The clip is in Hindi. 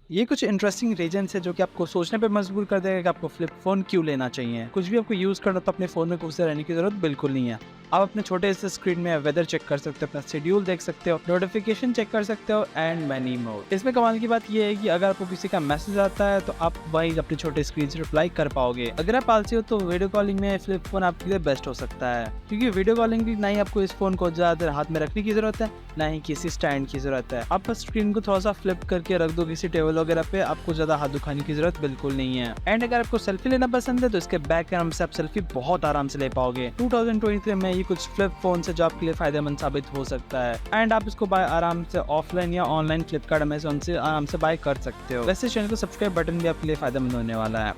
ये कुछ इंटरेस्टिंग रीजन है जो कि आपको सोचने पे मजबूर कर देगा कि आपको फ्लिप फोन क्यों लेना चाहिए। कुछ भी आपको यूज करना तो अपने फोन में घुसे रहने की जरूरत बिल्कुल नहीं है। आप अपने छोटे से स्क्रीन में वेदर चेक कर सकते हो, अपना शेड्यूल देख सकते हो, नोटिफिकेशन चेक कर सकते हो एंड मैनी मोर। इसमें कमाल की बात यह है कि अगर आपको किसी का मैसेज आता है तो आप वही अपने छोटे स्क्रीन से रिप्लाई कर पाओगे। अगर आप आलसी हो तो वीडियो कॉलिंग में फ्लिप फोन आपके लिए बेस्ट हो सकता है, क्योंकि वीडियो कॉलिंग भी ना ही आपको इस फोन को ज्यादा देर हाथ में रखने की जरूरत है, ना ही किसी स्टैंड की जरूरत है। आप बस स्क्रीन को थोड़ा सा फ्लिप करके रख दो किसी टेबल वगैरह पे, आपको ज्यादा हाथ दुखाने की जरूरत बिल्कुल नहीं है। एंड अगर आपको सेल्फी लेना पसंद है तो इसके बैक कैमरा से आप सेल्फी बहुत आराम से ले पाओगे। 2023 में ये कुछ फ्लिप फोन से जो आपके लिए फायदेमंद साबित हो सकता है। एंड आप इसको बाय आराम से ऑफलाइन या ऑनलाइन फ्लिपकार्ट अमेज़न से आराम से बाय कर सकते हो। वैसे चैनल को सब्सक्राइब बटन भी आपके लिए फायदेमंद होने वाला है।